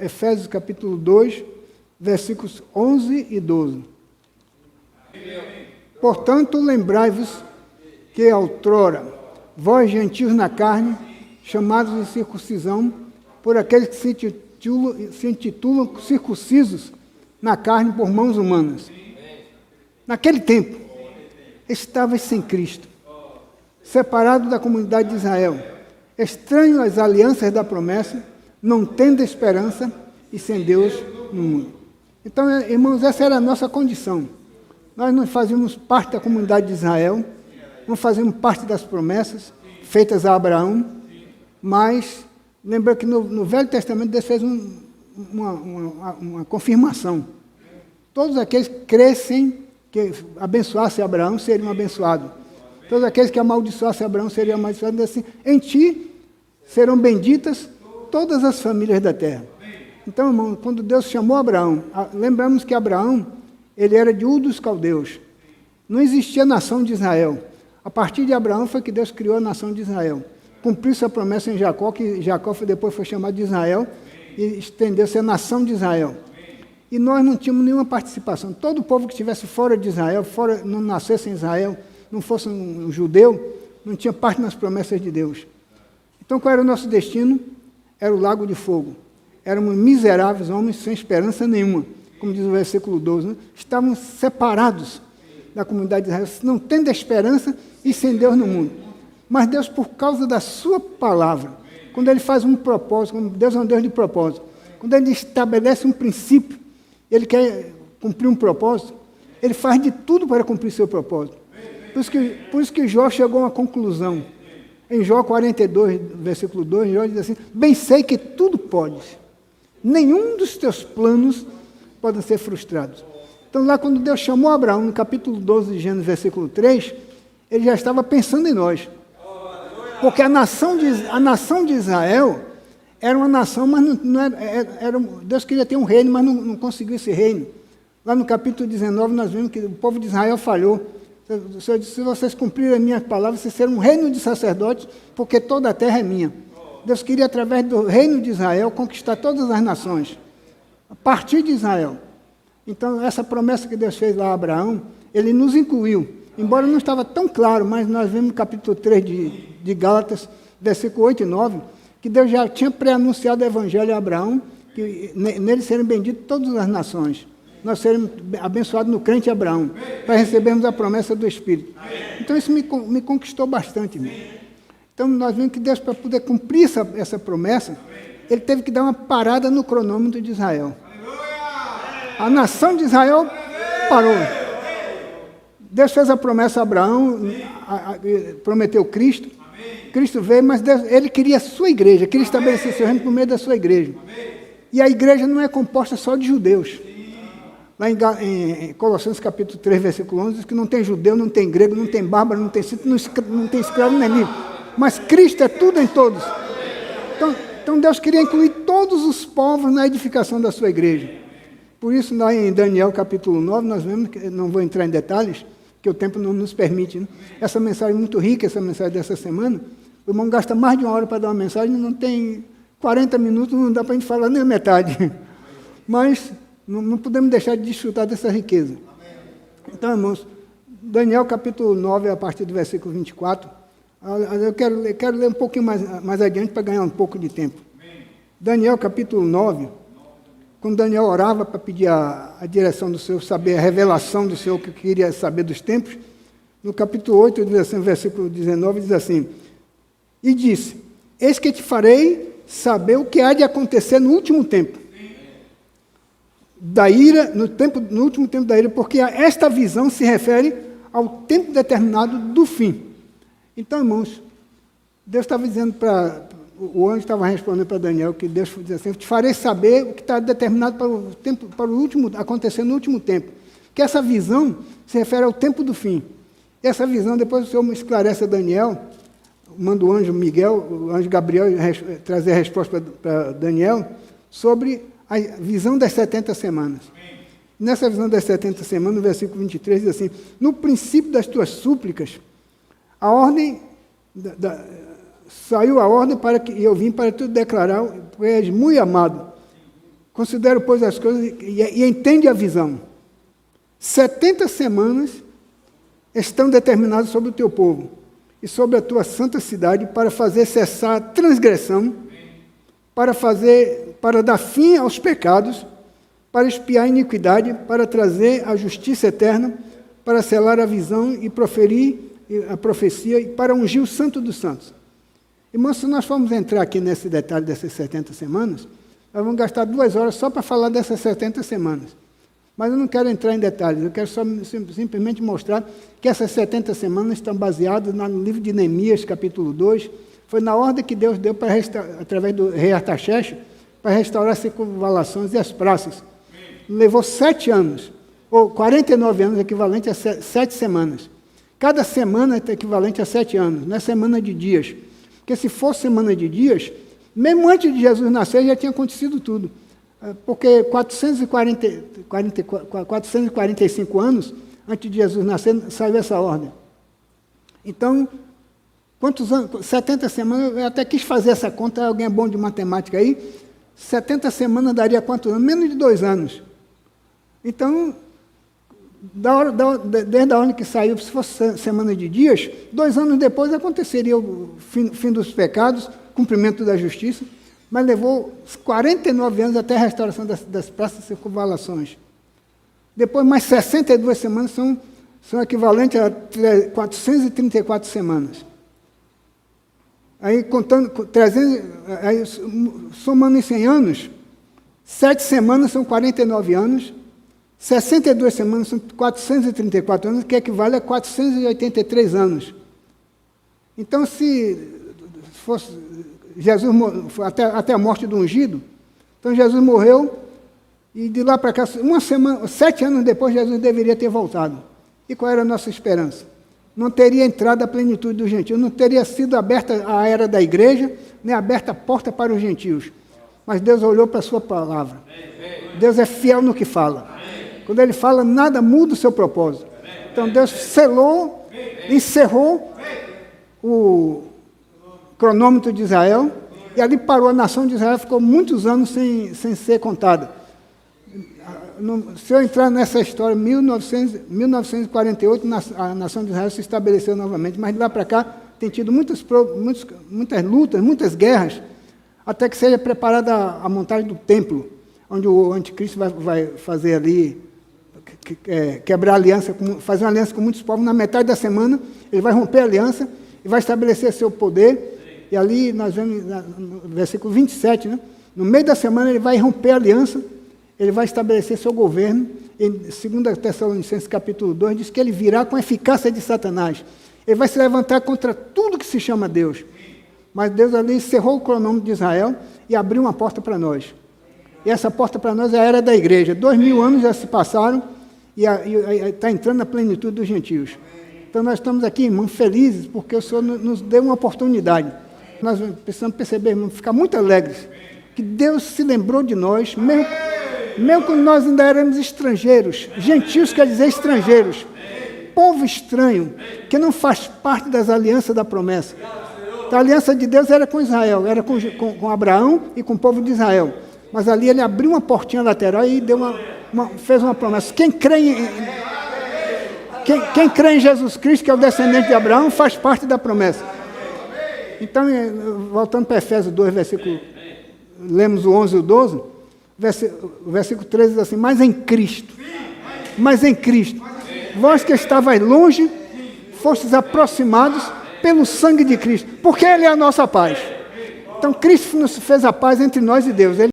Efésios capítulo 2, versículos 11 e 12. Portanto, lembrai-vos que outrora, vós gentios na carne, chamados de circuncisão, por aqueles que se intitulam circuncisos na carne por mãos humanas. Naquele tempo, estavais sem Cristo, separado da comunidade de Israel, estranho às alianças da promessa, não tendo esperança e sem Deus no mundo. Então, irmãos, essa era a nossa condição. Nós não fazíamos parte da comunidade de Israel, não fazíamos parte das promessas feitas a Abraão, mas lembra que no Velho Testamento Deus fez uma confirmação. Todos aqueles que crescem, que abençoassem Abraão, seriam abençoados. Todos aqueles que amaldiçoassem Abraão seriam amaldiçoados. Assim, em ti serão benditas todas as famílias da terra. Então, irmão, quando Deus chamou Abraão, lembramos que Abraão, ele era de Ur dos Caldeus. Não existia nação de Israel. A partir de Abraão foi que Deus criou a nação de Israel. Cumpriu sua promessa em Jacó, que Jacó depois foi chamado de Israel, e estendeu-se a nação de Israel. E nós não tínhamos nenhuma participação. Todo povo que estivesse fora de Israel, não nascesse em Israel, não fosse um judeu, não tinha parte nas promessas de Deus. Então, qual era o nosso destino? Era o lago de fogo. Éramos miseráveis homens sem esperança nenhuma, como diz o versículo 12. Né? Estávamos separados da comunidade de Israel, não tendo esperança e sem Deus no mundo. Mas Deus, por causa da sua palavra, quando Ele faz um propósito, como Deus é um Deus de propósito, quando Ele estabelece um princípio, Ele quer cumprir um propósito, Ele faz de tudo para cumprir seu propósito. Por isso que Jó chegou a uma conclusão. Em Jó 42, versículo 2, Jó diz assim: bem sei que tudo podes, nenhum dos teus planos podem ser frustrados. Então, lá quando Deus chamou Abraão, no capítulo 12 de Gênesis, versículo 3, Ele já estava pensando em nós. Porque a nação de Israel era uma nação, mas não era, Deus queria ter um reino, mas não conseguiu esse reino. Lá no capítulo 19, nós vimos que o povo de Israel falhou. O Senhor disse: se vocês cumprirem as minhas palavras, vocês serão um reino de sacerdotes, porque toda a terra é minha. Deus queria, através do reino de Israel, conquistar todas as nações, a partir de Israel. Então, essa promessa que Deus fez lá a Abraão, Ele nos incluiu. Embora não estava tão claro, mas nós vemos no capítulo 3 de Gálatas, versículo 8 e 9, que Deus já tinha pré-anunciado o evangelho a Abraão, que nele seriam benditas todas as nações. Nós seremos abençoados no crente Abraão, para recebermos a promessa do Espírito. Então, isso me conquistou bastante, irmão. Então, nós vemos que Deus, para poder cumprir essa promessa, Ele teve que dar uma parada no cronômetro de Israel. A nação de Israel parou. Deus fez a promessa a Abraão, prometeu Cristo. Cristo veio, mas Ele queria a sua igreja, queria estabelecer seu reino por meio da sua igreja. E a igreja não é composta só de judeus. Lá em Colossenses capítulo 3, versículo 11, diz que não tem judeu, não tem grego, não tem bárbaro, não tem cito, não tem escravo nem livre. Mas Cristo é tudo em todos. Então Deus queria incluir todos os povos na edificação da sua igreja. Por isso, lá em Daniel capítulo 9, nós vemos, que não vou entrar em detalhes, que o tempo não nos permite. Né? Essa mensagem é muito rica, essa mensagem dessa semana. O irmão gasta mais de uma hora para dar uma mensagem, não tem 40 minutos, não dá para a gente falar nem a metade. Mas não podemos deixar de desfrutar dessa riqueza. Então, irmãos, Daniel capítulo 9, a partir do versículo 24, eu quero ler um pouquinho mais adiante para ganhar um pouco de tempo. Daniel capítulo 9, quando Daniel orava para pedir a direção do Senhor, saber a revelação do Senhor, que queria saber dos tempos, no capítulo 8, diz assim, versículo 19, diz assim: e disse: eis que te farei saber o que há de acontecer no último tempo. Da ira, no último tempo da ira, porque esta visão se refere ao tempo determinado do fim. Então, irmãos, Deus estava dizendo o anjo estava respondendo para Daniel, que Deus dizia assim: eu te farei saber o que está determinado para o último, acontecer no último tempo. Que essa visão se refere ao tempo do fim. E essa visão, depois o Senhor esclarece a Daniel, manda o anjo Miguel, o anjo Gabriel, trazer a resposta para Daniel, sobre a visão das 70 semanas. Nessa visão das 70 semanas, no versículo 23, diz assim: no princípio das tuas súplicas, a ordem saiu a ordem para que eu vim para te declarar, tu és muito amado. Considera, pois, as coisas e entende a visão. 70 semanas estão determinadas sobre o teu povo e sobre a tua santa cidade para fazer cessar a transgressão, para dar fim aos pecados, para expiar a iniquidade, para trazer a justiça eterna, para selar a visão e proferir a profecia e para ungir o santo dos santos. Irmãos, se nós formos entrar aqui nesse detalhe dessas 70 semanas, nós vamos gastar 2 horas só para falar dessas 70 semanas. Mas eu não quero entrar em detalhes, eu quero só simplesmente mostrar que essas 70 semanas estão baseadas no livro de Neemias, capítulo 2. Foi na ordem que Deus deu através do rei Artaxerxes, para restaurar as circunvalações e as praças. Levou 7 anos, ou 49 anos, equivalente a 7 semanas. Cada semana é equivalente a 7 anos, não é semana de dias. Porque se fosse semana de dias, mesmo antes de Jesus nascer, já tinha acontecido tudo. Porque 445 anos antes de Jesus nascer, saiu essa ordem. Então, quantos anos? 70 semanas, eu até quis fazer essa conta, alguém é bom de matemática aí. 70 semanas daria quantos anos? Menos de 2 anos. Então, desde a hora que saiu, se fosse semana de dias, 2 anos depois aconteceria o fim dos pecados, cumprimento da justiça, mas levou 49 anos até a restauração das praças e circunvalações. Depois, mais 62 semanas são equivalentes a 434 semanas. Aí, contando 300, aí, somando em 100 anos, 7 semanas são 49 anos, 62 semanas são 434 anos, que equivale a 483 anos. Então, se fosse Jesus até a morte do ungido, então Jesus morreu, e de lá para cá, 7 anos depois, Jesus deveria ter voltado. E qual era a nossa esperança? Não teria entrado a plenitude dos gentios, não teria sido aberta a era da igreja, nem aberta a porta para os gentios. Mas Deus olhou para a sua palavra. Deus é fiel no que fala. Quando Ele fala, nada muda o seu propósito. Então Deus selou, encerrou o cronômetro de Israel, e ali parou a nação de Israel, ficou muitos anos sem ser contada. Se eu entrar nessa história, 1948, a nação de Israel se estabeleceu novamente, mas de lá para cá tem tido muitas lutas, muitas guerras, até que seja preparada a montagem do templo, onde o anticristo vai fazer ali, quebrar aliança, fazer uma aliança com muitos povos. Na metade da semana, ele vai romper a aliança e vai estabelecer seu poder. E ali nós vemos no versículo 27, né? No meio da semana ele vai romper a aliança, ele vai estabelecer seu governo. Em 2 Tessalonicenses capítulo 2, diz que ele virá com a eficácia de Satanás. Ele vai se levantar contra tudo que se chama Deus. Mas Deus ali encerrou o cronômetro de Israel e abriu uma porta para nós. E essa porta para nós é a era da igreja. 2000 anos já se passaram e está entrando na plenitude dos gentios. Então nós estamos aqui, irmãos, felizes, porque o Senhor nos deu uma oportunidade. Nós precisamos perceber, irmãos, ficar muito alegres, que Deus se lembrou de nós, mesmo quando nós ainda éramos estrangeiros. Gentios quer dizer estrangeiros. Povo estranho, que não faz parte das alianças da promessa. Então, a aliança de Deus era com Israel, era com Abraão e com o povo de Israel. Mas ali ele abriu uma portinha lateral e fez uma promessa. Quem crê em Jesus Cristo, que é o descendente de Abraão, faz parte da promessa. Então, voltando para Efésios 2, lemos o 11 e o 12, o versículo 13 diz assim: mas em Cristo, vós que estavais longe, fostes aproximados pelo sangue de Cristo, porque Ele é a nossa paz. Então, Cristo nos fez a paz entre nós e Deus.